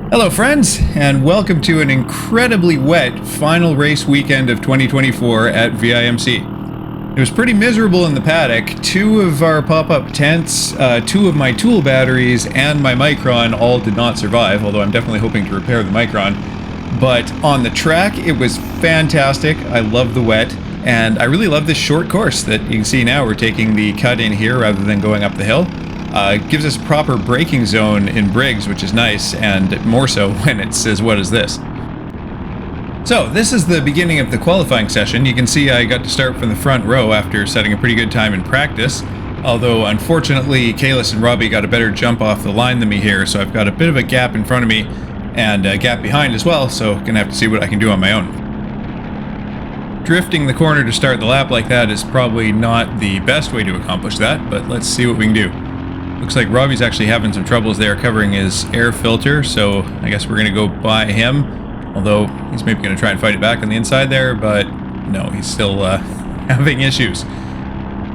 Hello friends, and welcome to an incredibly wet final race weekend of 2024 at VIMC. It was pretty miserable in the paddock. Two of our pop-up tents, two of my tool batteries, and my Micron all did not survive, although I'm definitely hoping to repair the Micron. But on the track, it was fantastic. I love the wet, and I really love this short course that you can see now. We're taking the cut in here rather than going up the hill. It gives us proper braking zone in Briggs, which is nice, and more so when it's as wet as this. So this is the beginning of the qualifying session. You can see I got to start from the front row after setting a pretty good time in practice, although unfortunately Kalis and Robbie got a better jump off the line than me here, so I've got a bit of a gap in front of me and a gap behind as well, so gonna have to see what I can do on my own. Drifting the corner to start the lap like that is probably not the best way to accomplish that, but let's see what we can do. Looks like Robbie's actually having some troubles there covering his air filter, so I guess we're going to go by him. Although he's maybe going to try and fight it back on the inside there, but no, he's still having issues.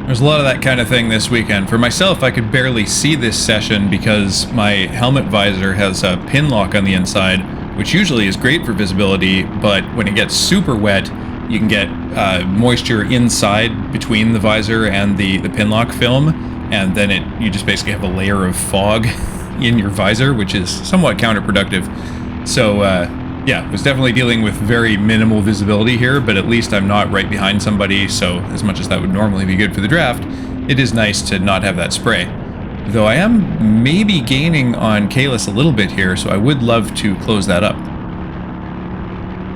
There's a lot of that kind of thing this weekend. For myself, I could barely see this session because my helmet visor has a pin lock on the inside, which usually is great for visibility, but when it gets super wet, you can get moisture inside between the visor and the pin lock film. And then you just basically have a layer of fog in your visor, which is somewhat counterproductive. So yeah, was definitely dealing with very minimal visibility here, but at least I'm not right behind somebody, so as much as that would normally be good for the draft, it is nice to not have that spray. Though I am maybe gaining on Kalis a little bit here, so I would love to close that up.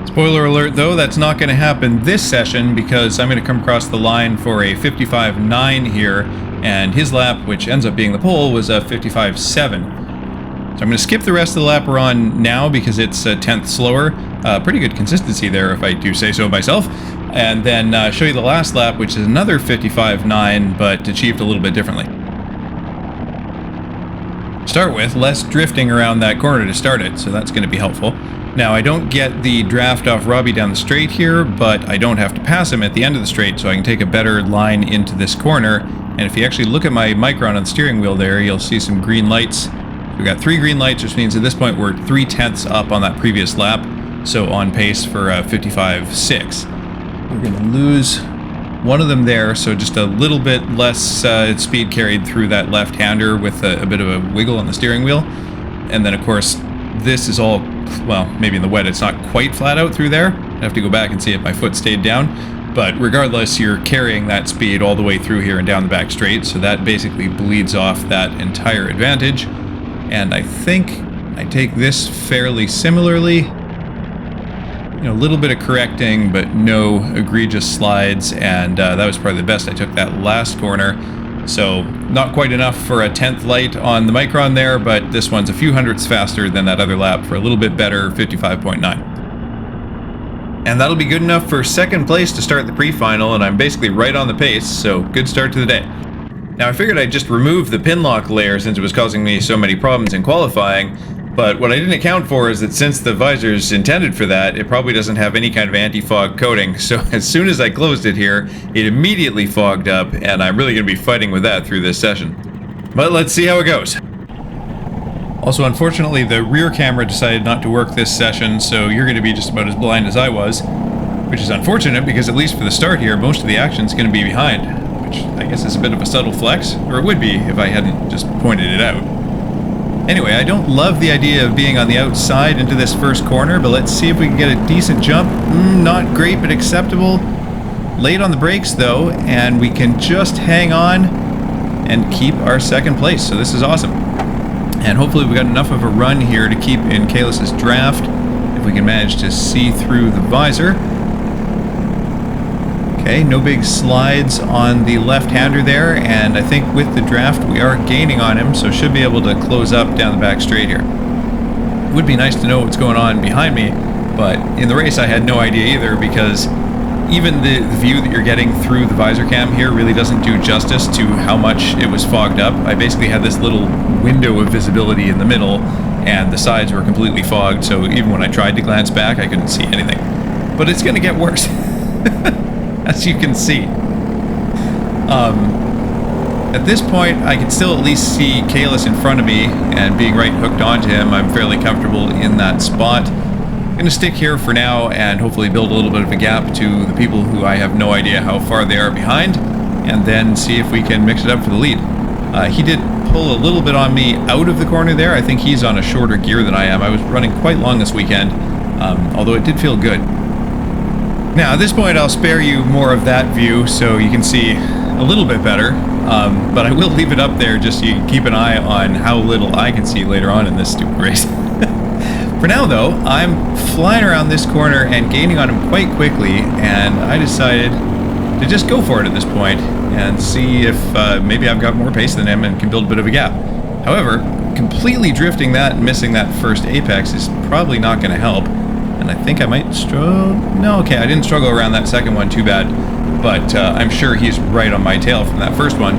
Spoiler alert though, that's not going to happen this session because I'm going to come across the line for a 55.9 here, and his lap, which ends up being the pole, was a 55.7. So I'm going to skip the rest of the lap we're on now because it's a tenth slower. Pretty good consistency there if I do say so myself. And then show you the last lap, which is another 55.9, but achieved a little bit differently. Start with less drifting around that corner to start it, so that's going to be helpful. Now, I don't get the draft off Robbie down the straight here, but I don't have to pass him at the end of the straight, so I can take a better line into this corner. And if you actually look at my Micron on the steering wheel there, you'll see some green lights. We've got 3 green lights, which means at this point we're 3/10 up on that previous lap, so on pace for 55.6. We're going to lose one of them there, so just a little bit less speed carried through that left-hander with a bit of a wiggle on the steering wheel. And then, of course, this is all, well, maybe in the wet it's not quite flat out through there. I have to go back and see if my foot stayed down. But regardless, you're carrying that speed all the way through here and down the back straight, so that basically bleeds off that entire advantage. And I think I take this fairly similarly. You know, a little bit of correcting, but no egregious slides, and that was probably the best. I took that last corner. So not quite enough for a 10th light on the Micron there, but this one's a few hundredths faster than that other lap for a little bit better 55.9. And that'll be good enough for second place to start the pre-final, and I'm basically right on the pace, so good start to the day. Now I figured I'd just remove the pin lock layer since it was causing me so many problems in qualifying, but what I didn't account for is that since the visor's intended for that, it probably doesn't have any kind of anti-fog coating, so as soon as I closed it here, it immediately fogged up, and I'm really going to be fighting with that through this session. But let's see how it goes. Also, unfortunately, the rear camera decided not to work this session, so you're going to be just about as blind as I was, which is unfortunate because at least for the start here, most of the action's going to be behind, which I guess is a bit of a subtle flex, or it would be if I hadn't just pointed it out. Anyway, I don't love the idea of being on the outside into this first corner, but let's see if we can get a decent jump. Not great, but acceptable. Late on the brakes, though, and we can just hang on and keep our second place, so this is awesome. And hopefully we've got enough of a run here to keep in Kalis's draft, if we can manage to see through the visor. Okay, no big slides on the left-hander there, and I think with the draft we are gaining on him, so should be able to close up down the back straight here. It would be nice to know what's going on behind me, but in the race I had no idea either, because even the view that you're getting through the visor cam here really doesn't do justice to how much it was fogged up. I basically had this little window of visibility in the middle, and the sides were completely fogged, so even when I tried to glance back, I couldn't see anything. But it's going to get worse, as you can see. At this point, I can still at least see Kalis in front of me, and being right hooked onto him, I'm fairly comfortable in that spot. I'm going to stick here for now and hopefully build a little bit of a gap to the people who I have no idea how far they are behind, and then see if we can mix it up for the lead. He did pull a little bit on me out of the corner there. I think he's on a shorter gear than I am. I was running quite long this weekend, although it did feel good. Now, at this point, I'll spare you more of that view so you can see a little bit better, but I will leave it up there just so you can keep an eye on how little I can see later on in this stupid race. For now, though, I'm flying around this corner and gaining on him quite quickly, and I decided to just go for it at this point and see if maybe I've got more pace than him and can build a bit of a gap. However, completely drifting that and missing that first apex is probably not going to help. And I think I might struggle. No, okay, I didn't struggle around that second one too bad, but I'm sure he's right on my tail from that first one.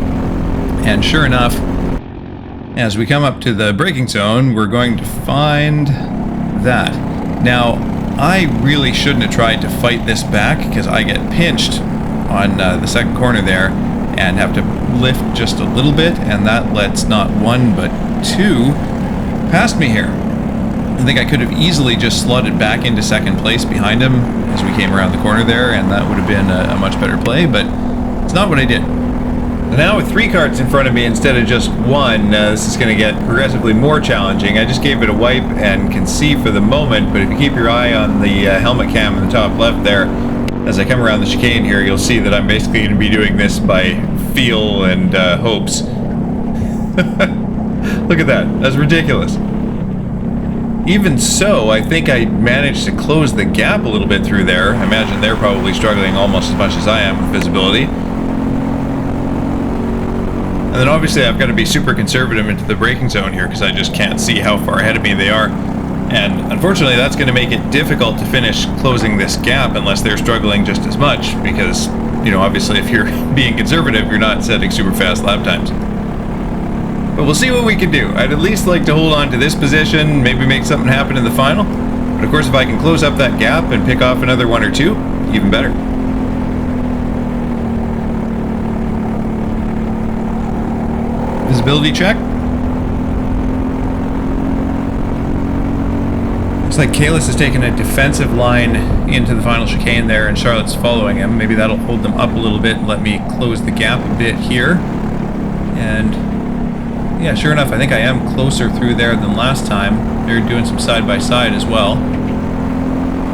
And sure enough, as we come up to the braking zone, we're going to find that. Now, I really shouldn't have tried to fight this back because I get pinched on the second corner there and have to lift just a little bit, and that lets not one but two past me here. I think I could have easily just slotted back into second place behind him as we came around the corner there, and that would have been a much better play, but it's not what I did. And now with 3 karts in front of me instead of just one, this is going to get progressively more challenging. I just gave it a wipe and can see for the moment, but if you keep your eye on the helmet cam in the top left there, as I come around the chicane here, you'll see that I'm basically going to be doing this by feel and hopes. Look at that. That's ridiculous. Even so, I think I managed to close the gap a little bit through there. I imagine they're probably struggling almost as much as I am with visibility. And then obviously I've got to be super conservative into the braking zone here because I just can't see how far ahead of me they are. And unfortunately that's going to make it difficult to finish closing this gap unless they're struggling just as much because, you know, obviously if you're being conservative, you're not setting super fast lap times. But we'll see what we can do. I'd at least like to hold on to this position, maybe make something happen in the final. But of course, if I can close up that gap and pick off another 1 or 2, even better. Visibility check. Looks like Kalis has taken a defensive line into the final chicane there, and Charlotte's following him. Maybe that'll hold them up a little bit and let me close the gap a bit here. And yeah, sure enough, I think I am closer through there than last time. They're doing some side-by-side as well.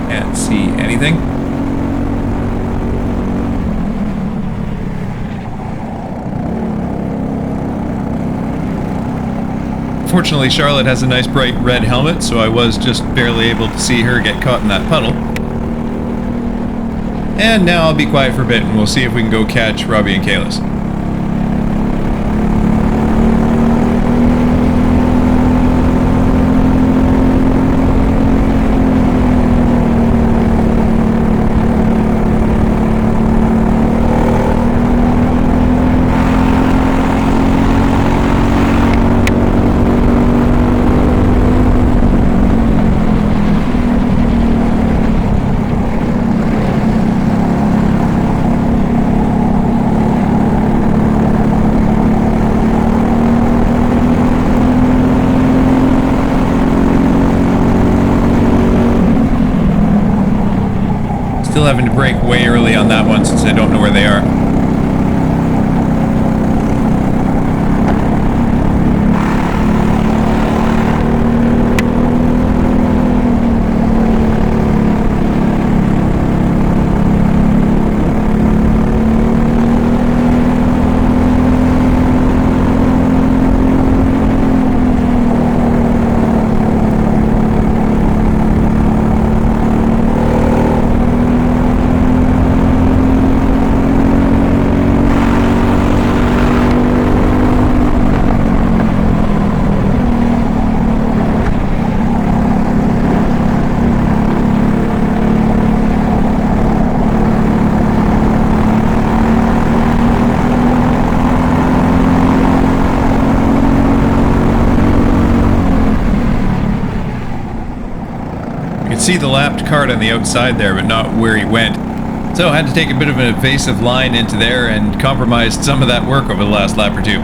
Can't see anything. Fortunately, Charlotte has a nice bright red helmet, so I was just barely able to see her get caught in that puddle. And now I'll be quiet for a bit and we'll see if we can go catch Robbie and Kalis. Still having to brake way early on that one since I don't know where they are. See the lapped cart on the outside there, but not where he went. So I had to take a bit of an evasive line into there and compromised some of that work over the last lap or two.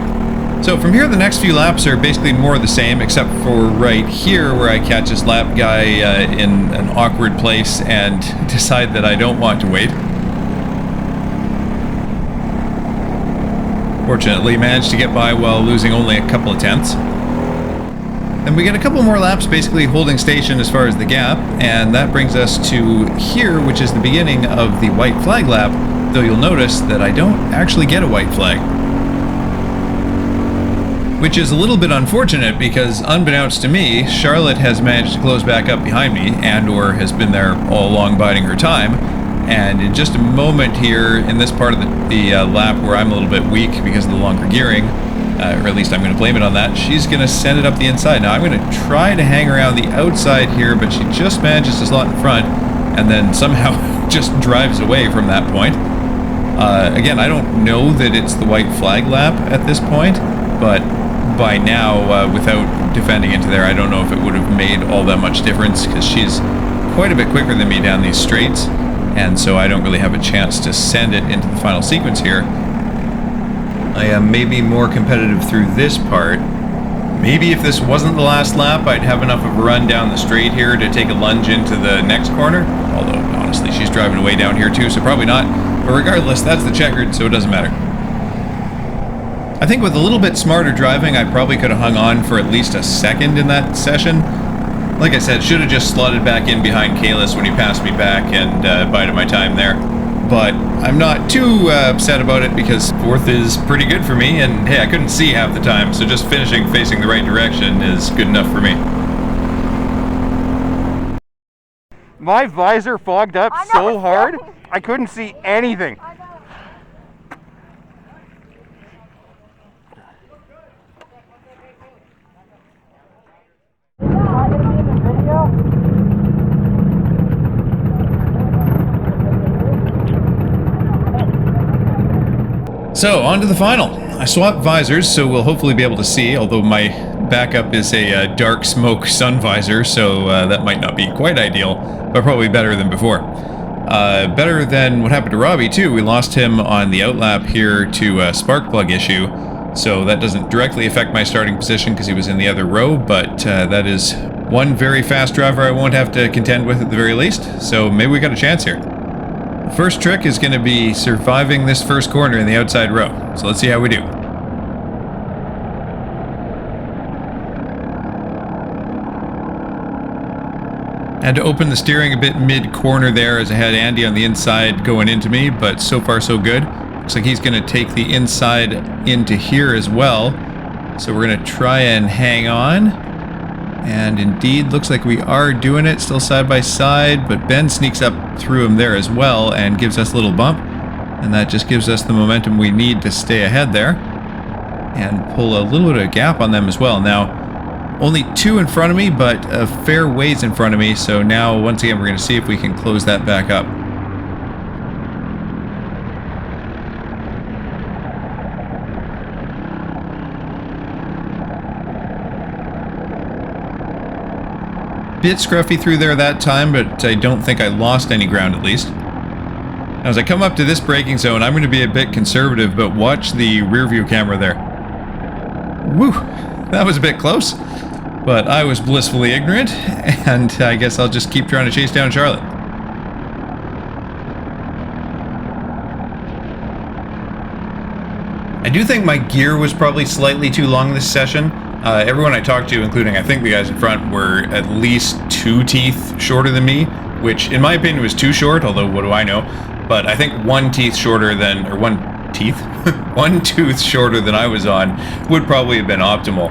So from here, the next few laps are basically more the same, except for right here where I catch this lap guy in an awkward place and decide that I don't want to wait. Fortunately, managed to get by while losing only a couple of tenths. And we get a couple more laps basically holding station as far as the gap, and that brings us to here, which is the beginning of the white flag lap, though you'll notice that I don't actually get a white flag. Which is a little bit unfortunate because, unbeknownst to me, Charlotte has managed to close back up behind me and/or has been there all along biding her time. And in just a moment here, in this part of the lap where I'm a little bit weak because of the longer gearing, or at least I'm going to blame it on that, she's going to send it up the inside. Now I'm going to try to hang around the outside here, but she just manages to slot in front and then somehow just drives away from that point. Again, I don't know that it's the white flag lap at this point, but by now, without defending into there, I don't know if it would have made all that much difference because she's quite a bit quicker than me down these straights, and so I don't really have a chance to send it into the final sequence here. I am maybe more competitive through this part. Maybe if this wasn't the last lap, I'd have enough of a run down the straight here to take a lunge into the next corner, although honestly she's driving away down here too, so probably not. But regardless, that's the checkered, so it doesn't matter. I think with a little bit smarter driving, I probably could have hung on for at least a second in that session. Like I said, should have just slotted back in behind Kalis when he passed me back and bided my time there. But I'm not too upset about it because fourth is pretty good for me, and hey, I couldn't see half the time, so just finishing facing the right direction is good enough for me. My visor fogged up so hard, I couldn't see anything. So, on to the final. I swapped visors, so we'll hopefully be able to see, although my backup is a dark smoke sun visor, so that might not be quite ideal, but probably better than before. Better than what happened to Robbie, too. We lost him on the outlap here to a spark plug issue, so that doesn't directly affect my starting position because he was in the other row, but that is one very fast driver I won't have to contend with at the very least, so maybe we got a chance here. The first trick is going to be surviving this first corner in the outside row, so let's see how we do. Had to open the steering a bit mid-corner there as I had Andy on the inside going into me, but so far so good. Looks like he's going to take the inside into here as well, so we're going to try and hang on. And indeed, looks like we are doing it, still side by side, but Ben sneaks up through him there as well and gives us a little bump. And that just gives us the momentum we need to stay ahead there and pull a little bit of gap on them as well. Now, only two in front of me, but a fair ways in front of me, so now, once again, we're going to see if we can close that back up. Bit scruffy through there that time, but I don't think I lost any ground at least. As I come up to this braking zone, I'm going to be a bit conservative, but watch the rear view camera there. Woo! That was a bit close, but I was blissfully ignorant, and I guess I'll just keep trying to chase down Charlotte. I do think my gear was probably slightly too long this session. Everyone I talked to, including I think the guys in front, were at least 2 teeth shorter than me, which in my opinion was too short, although what do I know? But I think 1 tooth shorter than I was on would probably have been optimal.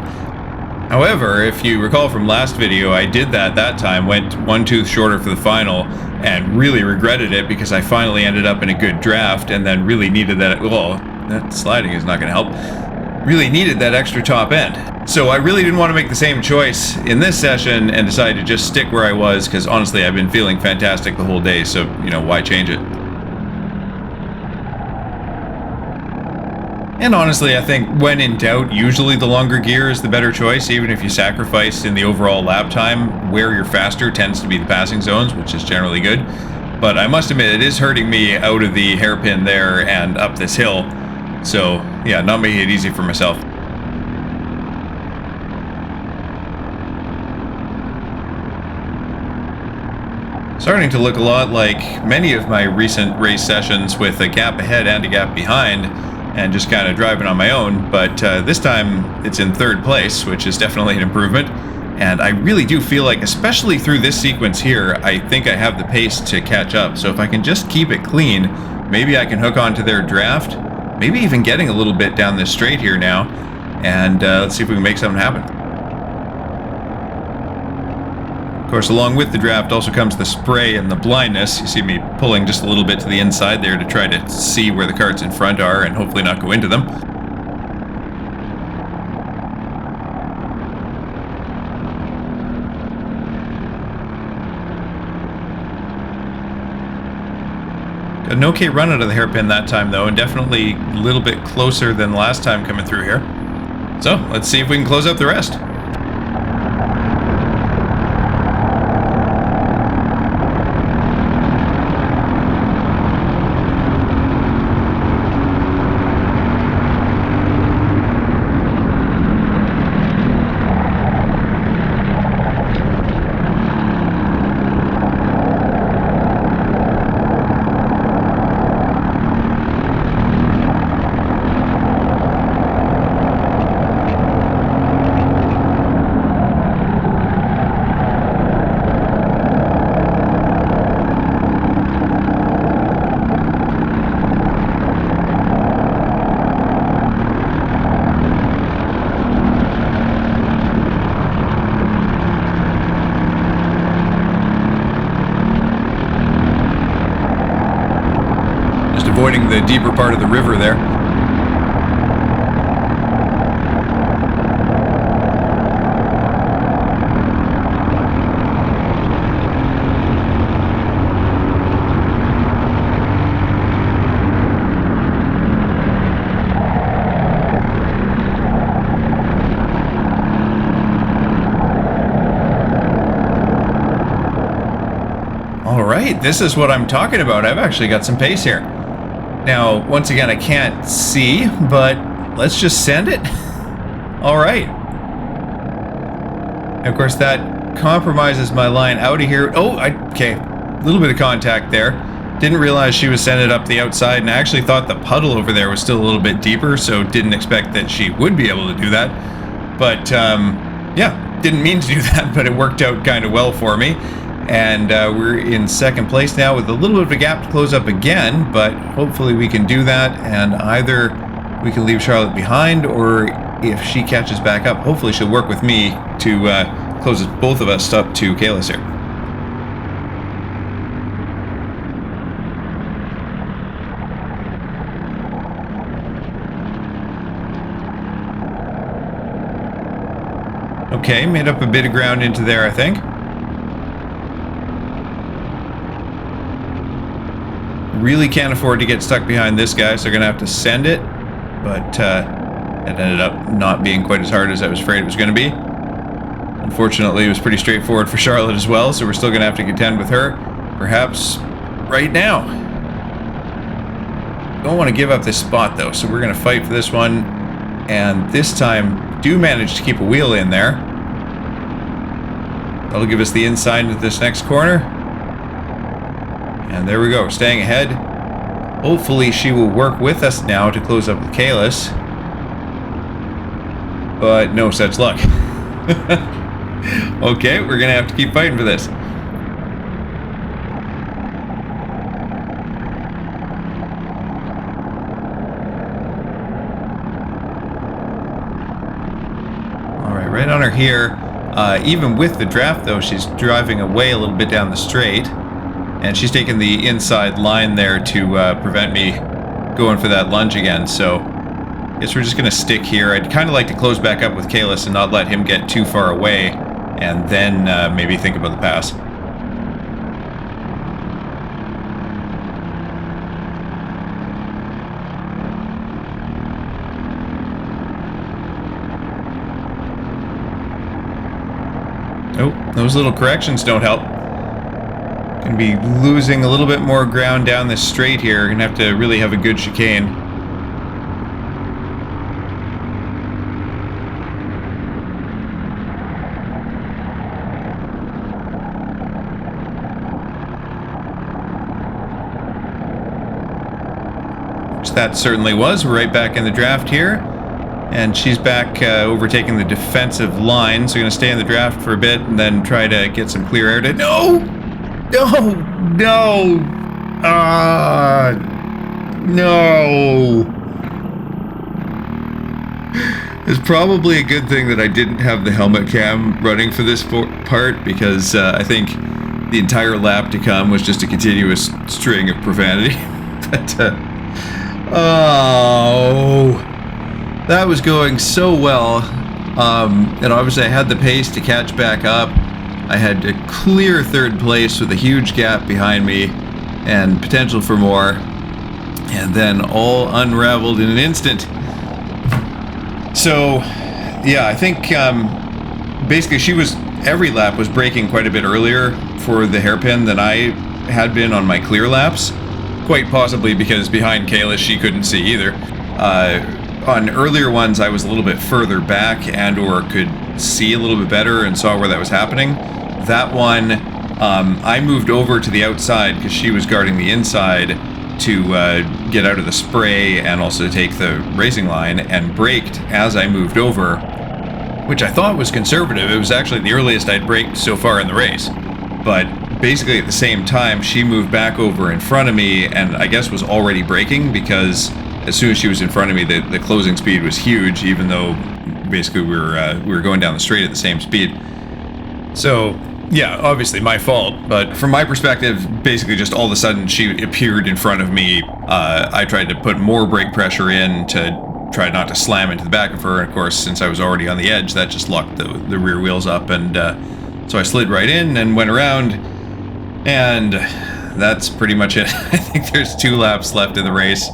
However, if you recall from last video, I did that time, went 1 tooth shorter for the final, and really regretted it because I finally ended up in a good draft and then really needed that, well, that sliding is not going to help, really needed that extra top end. So I really didn't want to make the same choice in this session and decided to just stick where I was because honestly I've been feeling fantastic the whole day, so you know, why change it? And honestly, I think when in doubt, usually the longer gear is the better choice, even if you sacrifice in the overall lap time. Where you're faster tends to be the passing zones, which is generally good. But I must admit, it is hurting me out of the hairpin there and up this hill. So, yeah, not making it easy for myself. Starting to look a lot like many of my recent race sessions with a gap ahead and a gap behind, and just kind of driving on my own. But this time it's in third place, which is definitely an improvement. And I really do feel like, especially through this sequence here, I think I have the pace to catch up. So if I can just keep it clean, maybe I can hook onto their draft, maybe even getting a little bit down this straight here now. And let's see if we can make something happen. Of course, along with the draft also comes the spray and the blindness. You see me pulling just a little bit to the inside there to try to see where the carts in front are and hopefully not go into them. Got an okay run out of the hairpin that time though, and definitely a little bit closer than last time coming through here. So let's see if we can close up the rest. Avoiding the deeper part of the river there. All right, this is what I'm talking about. I've actually got some pace here. Now, once again, I can't see, but let's just send it. All right. And of course, that compromises my line out of here. Oh, okay. A little bit of contact there. Didn't realize she was sending it up the outside, and I actually thought the puddle over there was still a little bit deeper, so didn't expect that she would be able to do that. But, yeah, didn't mean to do that, but it worked out kind of well for me. And we're in second place now with a little bit of a gap to close up again, but hopefully we can do that, and either we can leave Charlotte behind, or if she catches back up, hopefully she'll work with me to close both of us up to Kalis here. Okay, made up a bit of ground into there, I think. Really can't afford to get stuck behind this guy, so they're going to have to send it. But it ended up not being quite as hard as I was afraid it was going to be. Unfortunately, it was pretty straightforward for Charlotte as well, so we're still going to have to contend with her. Perhaps right now. Don't want to give up this spot, though, so we're going to fight for this one. And this time, do manage to keep a wheel in there. That'll give us the inside into this next corner. And there we go, staying ahead. Hopefully she will work with us now to close up with Kalis. But no such luck. Okay, we're gonna have to keep fighting for this. Alright, right on her here. Even with the draft though, she's driving away a little bit down the straight. And she's taking the inside line there to prevent me going for that lunge again. So I guess we're just going to stick here. I'd kind of like to close back up with Kalis and not let him get too far away, and then maybe think about the pass. Oh, those little corrections don't help. Gonna be losing a little bit more ground down this straight here. Gonna have to really have a good chicane. Which that certainly was. We're right back in the draft here. And she's back overtaking the defensive line, so we're going to stay in the draft for a bit and then try to get some clear air to... No! No! No! No! It's probably a good thing that I didn't have the helmet cam running for this part, because I think the entire lap to come was just a continuous string of profanity. But, oh... That was going so well, and obviously I had the pace to catch back up. I had a clear third place with a huge gap behind me and potential for more, and then all unraveled in an instant. So, yeah, I think basically every lap was braking quite a bit earlier for the hairpin than I had been on my clear laps, quite possibly because behind Kayla she couldn't see either. On earlier ones, I was a little bit further back and or could see a little bit better and saw where that was happening. That one, I moved over to the outside because she was guarding the inside to get out of the spray and also to take the racing line, and braked as I moved over, which I thought was conservative. It was actually the earliest I'd braked so far in the race. But basically at the same time, she moved back over in front of me and I guess was already braking, because as soon as she was in front of me, the closing speed was huge, even though basically we were going down the straight at the same speed. So, yeah, obviously my fault, but from my perspective, basically just all of a sudden she appeared in front of me. I tried to put more brake pressure in to try not to slam into the back of her, and of course, since I was already on the edge, that just locked the rear wheels up, and so I slid right in and went around, and that's pretty much it. I think there's 2 laps left in the race,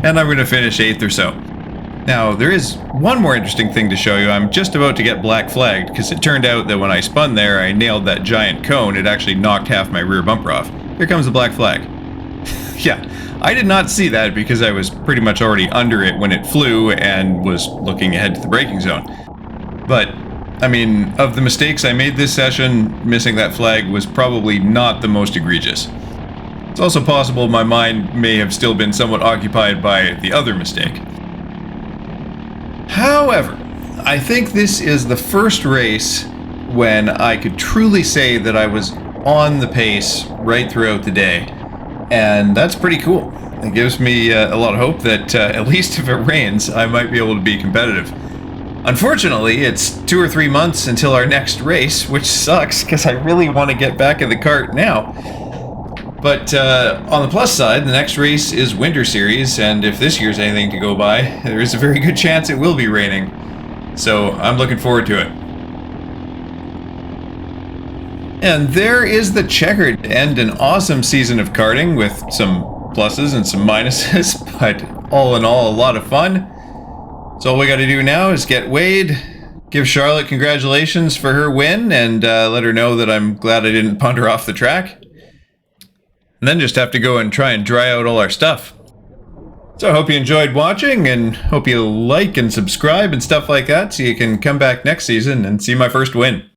and I'm going to finish 8th or so. Now, there is one more interesting thing to show you. I'm just about to get black flagged, because it turned out that when I spun there, I nailed that giant cone. It actually knocked half my rear bumper off. Here comes the black flag. Yeah, I did not see that because I was pretty much already under it when it flew and was looking ahead to the braking zone. But, I mean, of the mistakes I made this session, missing that flag was probably not the most egregious. It's also possible my mind may have still been somewhat occupied by the other mistake. However, I think this is the first race when I could truly say that I was on the pace right throughout the day, and that's pretty cool. It gives me a lot of hope that at least if it rains, I might be able to be competitive. Unfortunately, it's 2 or 3 months until our next race, which sucks because I really want to get back in the kart now. But on the plus side, the next race is Winter Series, and if this year's anything to go by, there is a very good chance it will be raining. So I'm looking forward to it. And there is the checkered end an awesome season of karting with some pluses and some minuses, but all in all, a lot of fun. So all we got to do now is get weighed, give Charlotte congratulations for her win, and let her know that I'm glad I didn't punt her off the track. And then just have to go and try and dry out all our stuff. So I hope you enjoyed watching, and hope you like and subscribe and stuff like that so you can come back next season and see my first win.